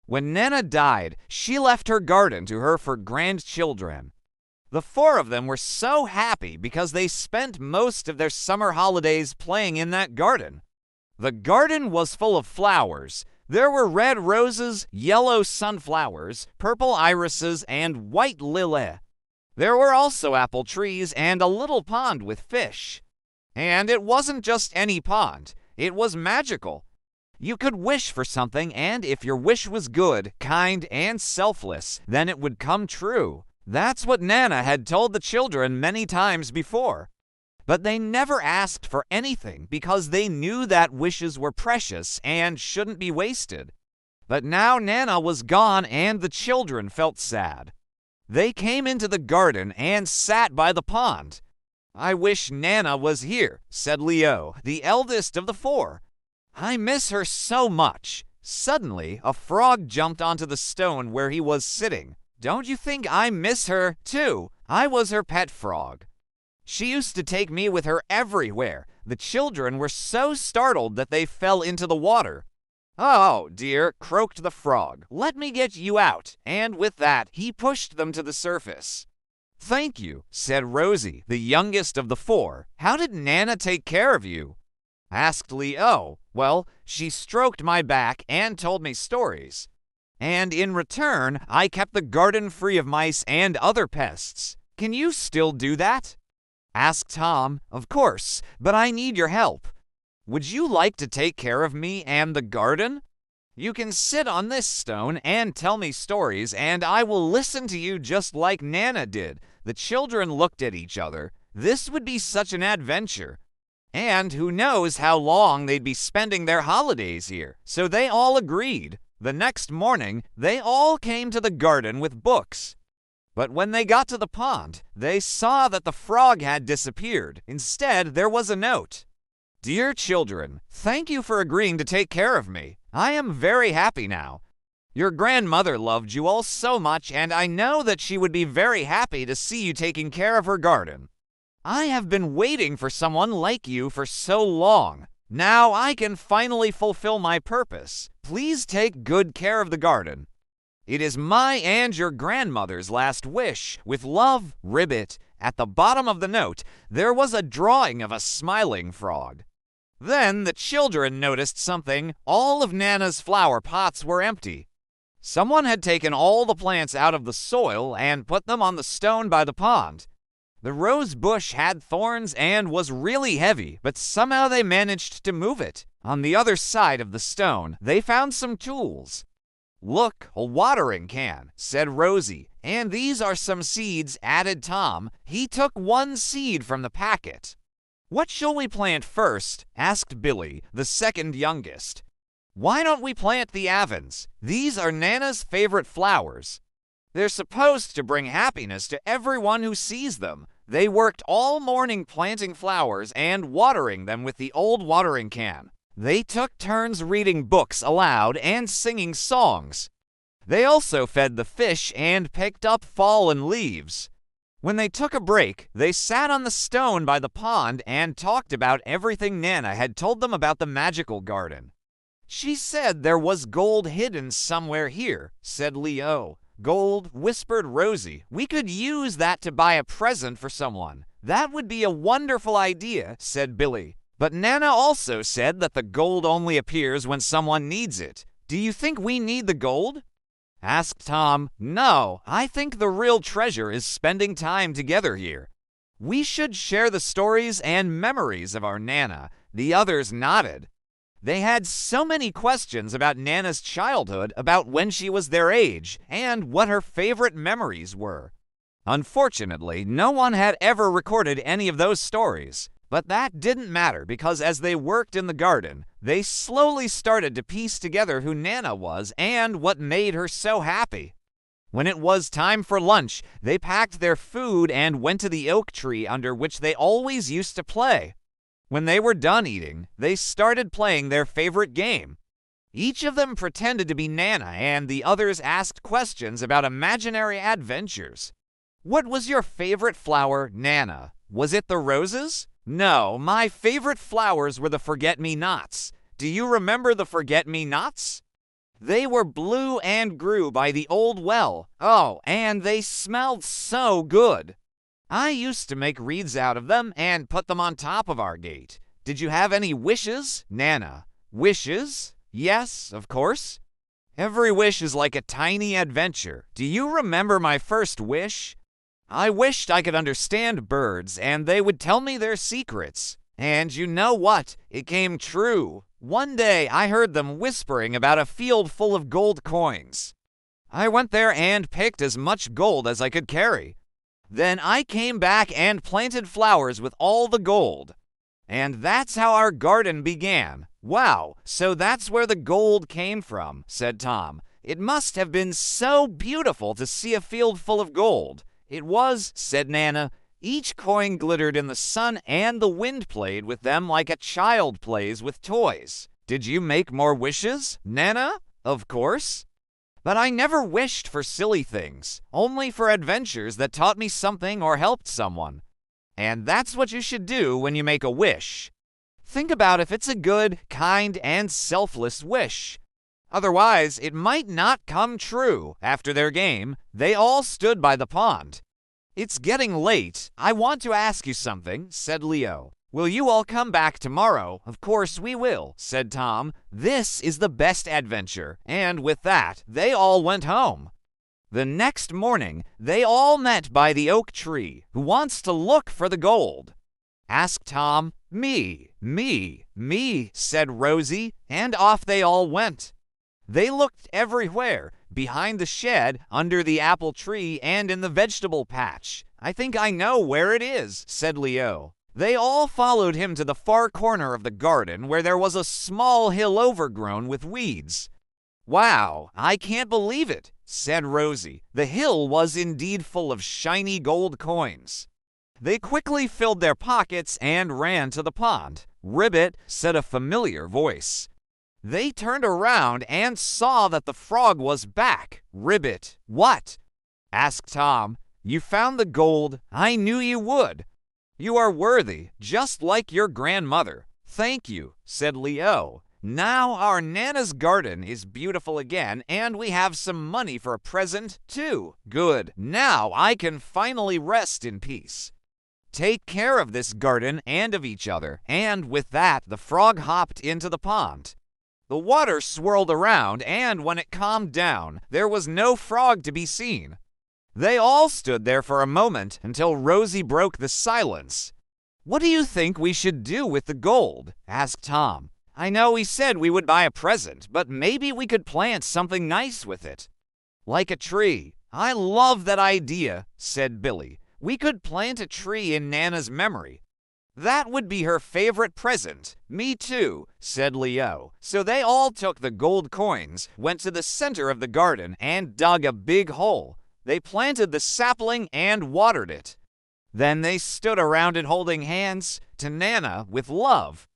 When Nana died, she left her garden to her four grandchildren. The four of them were so happy because they spent most of their summer holidays playing in that garden. The garden was full of flowers. There were red roses, yellow sunflowers, purple irises, and white lily. There were also apple trees and a little pond with fish. And it wasn't just any pond. It was magical. You could wish for something, and if your wish was good, kind, and selfless, then it would come true. That's what Nana had told the children many times before. But they never asked for anything because they knew that wishes were precious and shouldn't be wasted. But now Nana was gone and the children felt sad. They came into the garden and sat by the pond. "I wish Nana was here," said Leo, the eldest of the four. "I miss her so much." Suddenly, a frog jumped onto the stone where he was sitting. "Don't you think I miss her, too? I was her pet frog. She used to take me with her everywhere." The children were so startled that they fell into the water. "Oh, dear," croaked the frog. "Let me get you out." And with that, he pushed them to the surface. "Thank you," said Rosie, the youngest of the four. "How did Nana take care of you?" asked Leo. "Well, she stroked my back and told me stories. And in return, I kept the garden free of mice and other pests. Can you still do that?" asked Tom. "Of course, but I need your help. Would you like to take care of me and the garden? You can sit on this stone and tell me stories, and I will listen to you just like Nana did." The children looked at each other. This would be such an adventure. And who knows how long they'd be spending their holidays here. So they all agreed. The next morning, they all came to the garden with books. But when they got to the pond, they saw that the frog had disappeared. Instead, there was a note. "Dear children, thank you for agreeing to take care of me. I am very happy now. Your grandmother loved you all so much, and I know that she would be very happy to see you taking care of her garden. I have been waiting for someone like you for so long. Now I can finally fulfill my purpose. Please take good care of the garden. It is my and your grandmother's last wish. With love, Ribbit." At the bottom of the note, there was a drawing of a smiling frog. Then the children noticed something. All of Nana's flower pots were empty. Someone had taken all the plants out of the soil and put them on the stone by the pond. The rose bush had thorns and was really heavy, but somehow they managed to move it. On the other side of the stone, they found some tools. "Look, a watering can," said Rosie. "And these are some seeds," added Tom. He took one seed from the packet. "What shall we plant first?" asked Billy, the second youngest. "Why don't we plant the avens? These are Nana's favorite flowers. They're supposed to bring happiness to everyone who sees them." They worked all morning planting flowers and watering them with the old watering can. They took turns reading books aloud and singing songs. They also fed the fish and picked up fallen leaves. When they took a break, they sat on the stone by the pond and talked about everything Nana had told them about the magical garden. "She said there was gold hidden somewhere here," said Leo. "Gold," whispered Rosie. "We could use that to buy a present for someone." "That would be a wonderful idea," said Billy. "But Nana also said that the gold only appears when someone needs it. Do you think we need the gold?" asked Tom. "No, I think the real treasure is spending time together here. We should share the stories and memories of our Nana." The others nodded. They had so many questions about Nana's childhood, about when she was their age, and what her favorite memories were. Unfortunately, no one had ever recorded any of those stories. But that didn't matter because as they worked in the garden, they slowly started to piece together who Nana was and what made her so happy. When it was time for lunch, they packed their food and went to the oak tree under which they always used to play. When they were done eating, they started playing their favorite game. Each of them pretended to be Nana, and the others asked questions about imaginary adventures. "What was your favorite flower, Nana? Was it the roses?" "No, my favorite flowers were the forget-me-nots. Do you remember the forget-me-nots?" They were blue and grew by the old well. Oh, and they smelled so good. I used to make wreaths out of them and put them on top of our gate. Did you have any wishes, Nana? Wishes? Yes, of course. Every wish is like a tiny adventure. Do you remember my first wish? I wished I could understand birds and they would tell me their secrets. And you know what? It came true. One day I heard them whispering about a field full of gold coins. I went there and picked as much gold as I could carry. Then I came back and planted flowers with all the gold. And that's how our garden began. Wow, so that's where the gold came from, said Tom. It must have been so beautiful to see a field full of gold. It was, said Nana. Each coin glittered in the sun and the wind played with them like a child plays with toys. Did you make more wishes, Nana? Of course. But I never wished for silly things, only for adventures that taught me something or helped someone. And that's what you should do when you make a wish. Think about if it's a good, kind, and selfless wish. Otherwise, it might not come true. After their game, they all stood by the pond. It's getting late. I want to ask you something, said Leo. Will you all come back tomorrow? Of course we will, said Tom. This is the best adventure. And with that, they all went home. The next morning, they all met by the oak tree. Who wants to look for the gold? Asked Tom. Me, said Rosie, and off they all went. They looked everywhere, behind the shed, under the apple tree, and in the vegetable patch. I think I know where it is, said Leo. They all followed him to the far corner of the garden where there was a small hill overgrown with weeds. Wow, I can't believe it, said Rosie. The hill was indeed full of shiny gold coins. They quickly filled their pockets and ran to the pond. Ribbit, said a familiar voice. They turned around and saw that the frog was back. Ribbit, what? Asked Tom. You found the gold. I knew you would. You are worthy, just like your grandmother. Thank you, said Leo. Now our Nana's garden is beautiful again, and we have some money for a present, too. Good. Now I can finally rest in peace. Take care of this garden and of each other. And with that, the frog hopped into the pond. The water swirled around, and when it calmed down, there was no frog to be seen. They all stood there for a moment until Rosie broke the silence. What do you think we should do with the gold? Asked Tom. I know we said we would buy a present, but maybe we could plant something nice with it. Like a tree. I love that idea, said Billy. We could plant a tree in Nana's memory. That would be her favorite present. Me too, said Leo. So they all took the gold coins, went to the center of the garden, and dug a big hole. They planted the sapling and watered it. Then they stood around it holding hands to Nana with love.